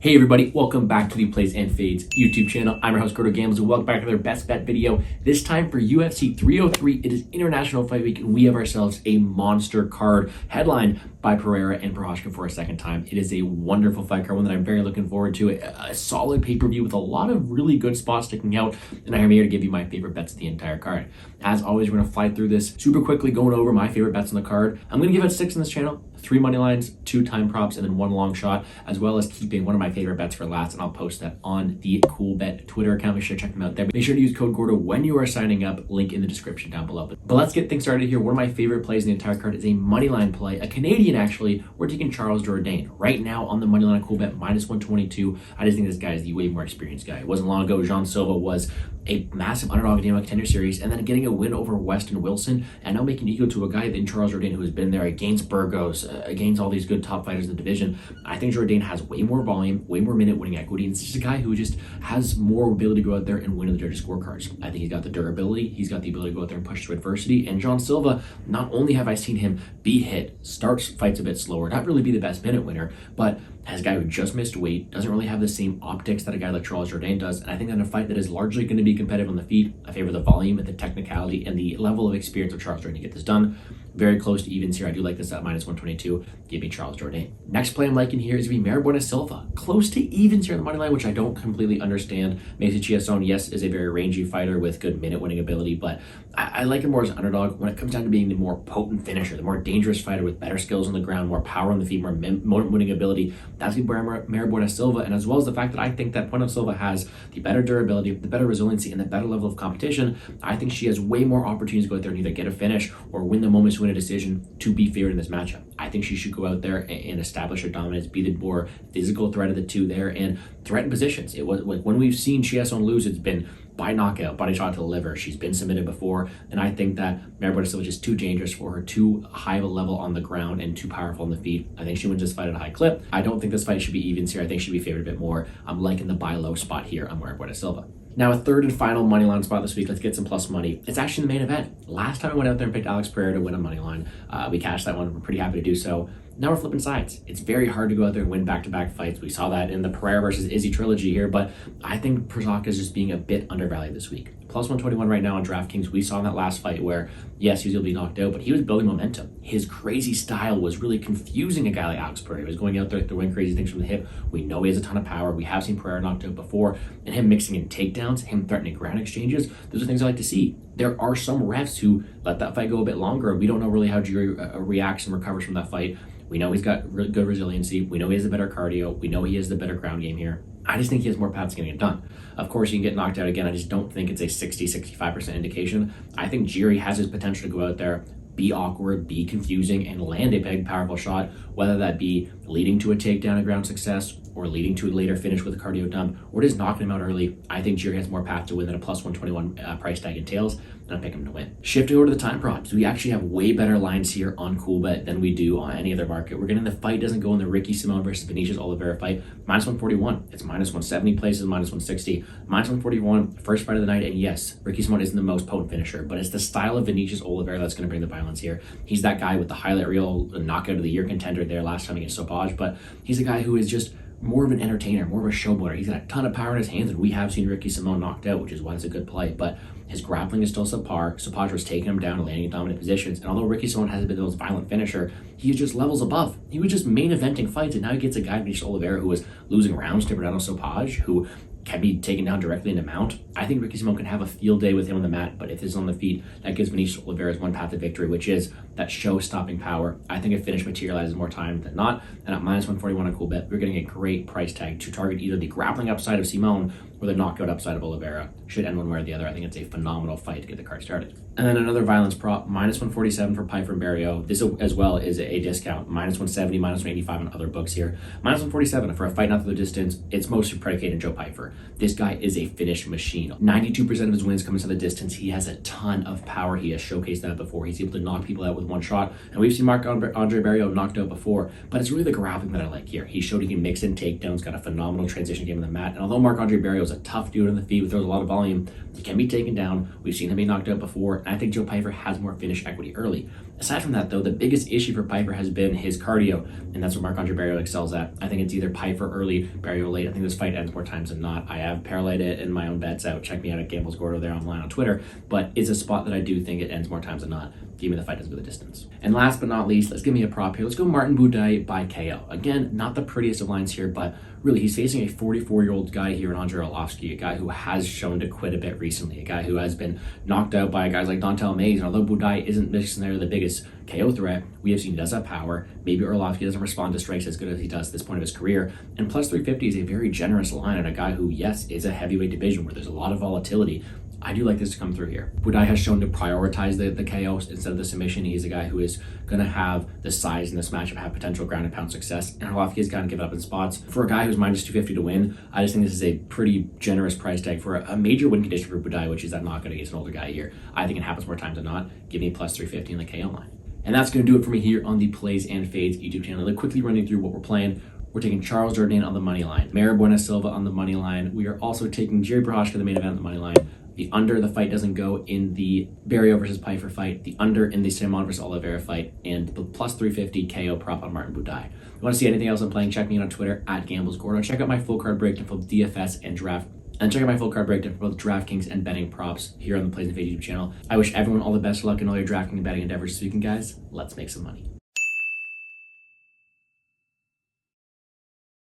Hey everybody, welcome back to the Plays and Fades YouTube channel. I'm your host, Gordo, and welcome back to their best bet video. This time for UFC 303, it is International Fight Week, and we have ourselves a monster card headlined by Pereira and Prochazka for a second time. It is a wonderful fight card, one that I'm very looking forward to. A solid pay-per-view with a lot of really good spots sticking out, and I'm here to give you my favorite bets of the entire card. As always, we're going to fly through this super quickly, going over my favorite bets on the card. I'm going to give out 6 on this channel, 3 money lines, 2 time props, and then 1 long shot, as well as keeping one of my favorite bets for last, and I'll post that on the Cool Bet Twitter account. Make sure to check them out there. Make sure to use code Gordo when you are signing up, link in the description down below. But let's get things started here. One of my favorite plays in the entire card is a money line play, a Canadian actually. We're taking Charles Jourdain right now on the money line Cool Bet minus 122. I just think this guy is the way more experienced guy. It wasn't long ago Jean Silva was a massive underdog in the Contender Series, and then getting a win over Weston Wilson, and now making equal to a guy in Charles Jourdain who has been there against Burgos, against all these good top fighters in the division. I think Jourdain has way more volume, way more minute winning equity, and it's just a guy who just has more ability to go out there and win in the judges' scorecards. I think he's got the durability, he's got the ability to go out there and push through adversity, and Jean Silva, not only have I seen him be hit, starts fights a bit slower, not really be the best minute winner, but as a guy who just missed weight, doesn't really have the same optics that a guy like Charles Jourdain does. And I think that in a fight that is largely going to be competitive on the feet, I favor the volume and the technicality and the level of experience of Charles Jourdain to get this done. Very close to evens here. I do like this at minus 122. Give me Charles Jourdain. Next play I'm liking here is going to be Pereira Silva. Close to evens here on the money line, which I don't completely understand. Macy Chiasson, yes, is a very rangy fighter with good minute winning ability, but I like him more as an underdog when it comes down to being the more potent finisher, the more dangerous fighter with better skills on the ground, more power on the feet, more winning ability. That's going to be Pereira Silva, and as well as the fact that I think that Puerto Silva has the better durability, the better resiliency, and the better level of competition. I think she has way more opportunities to go out there and either get a finish or win the moments to win a decision to be favored in this matchup. I think she should go out there and establish her dominance, be the more physical threat of the two there, and threaten positions. It was like when we've seen Chiasson lose, it's been by knockout, body shot to the liver. She's been submitted before, and I think that Pereira Silva is just too dangerous for her, too high of a level on the ground and too powerful on the feet. I think she wins this fight at a high clip. I don't think this fight should be evens here. I think she should be favored a bit more. I'm liking the buy low spot here on Pereira Silva. Now, a third and final money line spot this week. Let's get some plus money. It's actually the main event. Last time I went out there and picked Alex Pereira to win a money line. We cashed that one. We're pretty happy to do so. Now we're flipping sides. It's very hard to go out there and win back-to-back fights. We saw that in the Pereira versus Izzy trilogy here, but I think Prochazka is just being a bit undervalued this week. Plus 121 right now on DraftKings. We saw in that last fight where, yes, he was able to be knocked out, but he was building momentum. His crazy style was really confusing a guy like Alex Pereira. He was going out there throwing crazy things from the hip. We know he has a ton of power. We have seen Pereira knocked out before, and him mixing in takedowns, him threatening ground exchanges. Those are things I like to see. There are some refs who let that fight go a bit longer. We don't know really how Jiri reacts and recovers from that fight. We know he's got really good resiliency. We know he has the better cardio. We know he has the better ground game here. I just think he has more paths getting it done. Of course, he can get knocked out again. I just don't think it's a 60-65% indication. I think Jiri has his potential to go out there, be awkward, be confusing, and land a big, powerful shot, whether that be leading to a takedown and ground success, or leading to a later finish with a cardio dump, or just knocking him out early. I think Jiri has more path to win than a plus 121 price tag entails, and I'm picking him to win. Shifting over to the time props, we actually have way better lines here on CoolBet than we do on any other market. We're getting the fight doesn't go in the Ricky Simón versus Vinicius Oliveira fight, minus 141. It's minus 170 places, minus 160. Minus 141, first fight of the night, and yes, Ricky Simón isn't the most potent finisher, but it's the style of Vinicius Oliveira that's going to bring the violence here. He's that guy with the highlight reel knockout of the year contender there last time against Sopaj, but he's a guy who is just more of an entertainer, more of a showboater. He's got a ton of power in his hands, and we have seen Ricky Simón knocked out, which is why it's a good play, but his grappling is still subpar. Sopaj was taking him down and landing in dominant positions, and although Ricky Simón hasn't been the most violent finisher, he is just levels above. He was just main eventing fights, and now he gets a guy, Vinicius Oliveira, who was losing rounds to Bernardo Sopaj, who can be taken down directly into mount. I think Ricky Simón can have a field day with him on the mat, but if it's on the feet, that gives Vinicius Oliveira's one path to victory, which is that show-stopping power. I think a finish materializes more time than not, and at minus 141 on CoolBet, we're getting a great price tag to target either the grappling upside of Simón or the knockout upside of Oliveira. Should end one way or the other. I think it's a phenomenal fight to get the card started. And then another violence prop, minus 147 for Piper and Barrio. This as well is a discount, minus 170, minus 185 on other books here. Minus 147 for a fight not to the distance. It's mostly predicated on Joe Pyfer. This guy is a finish machine. 92% of his wins come into the distance. He has a ton of power. He has showcased that before. He's able to knock people out with one shot. And we've seen Andre Barrio knocked out before, but it's really the grappling that I like here. He showed he can mix in takedowns, got a phenomenal transition game on the mat. And although Marc-Andre Barrio is a tough dude on the feet, who throws a lot of volume, he can be taken down. We've seen him be knocked out before. And I think Joe Pyfer has more finish equity early. Aside from that, though, the biggest issue for Piper has been his cardio, and that's what Marc-Andre Barriault excels at. I think it's either Piper early, Barriault late. I think this fight ends more times than not. I have parlayed it in my own bets out. Check me out at Gambles Gordo there online on Twitter, but it's a spot that I do think it ends more times than not. Give me the fight doesn't go the distance. And last but not least, let's give me a prop here. Let's go Martin Buday by KO. Again, not the prettiest of lines here, but really he's facing a 44-year-old guy here in Andrei Arlovski, a guy who has shown to quit a bit recently, a guy who has been knocked out by guys like Dontel Mays. And although Buday isn't necessarily the biggest KO threat, we have seen he does have power. Maybe Arlovski doesn't respond to strikes as good as he does at this point of his career. And plus 350 is a very generous line on a guy who, yes, is a heavyweight division where there's a lot of volatility. I do like this to come through here. Buday has shown to prioritize the KO instead of the submission. He's a guy who is going to have the size in this matchup, have potential ground and pound success. And Arlovski has got to give up in spots. For a guy who's minus 250 to win, I just think this is a pretty generous price tag for a major win condition for Buday, which is that knockout against an older guy here. I think it happens more times than not. Give me plus 350 in the KO line. And that's going to do it for me here on the Plays and Fades YouTube channel. Quickly running through what we're playing. We're taking Charles Jourdain on the money line, Maribuena Silva on the money line. We are also taking Jerry Prochazka, the main event on the money line. The under, the fight doesn't go in the Barriault versus Piper fight, the under in the Simon versus Oliveira fight, and the plus 350 KO prop on Martin Buday. If you want to see anything else I'm playing, check me out on Twitter at GamblesGordo. Check out my full card breakdown for DFS and draft. And check out my full card breakdown for both DraftKings and betting props here on the Plays and Fades YouTube channel. I wish everyone all the best of luck in all your DraftKings and betting endeavors this weekend, guys. Let's make some money.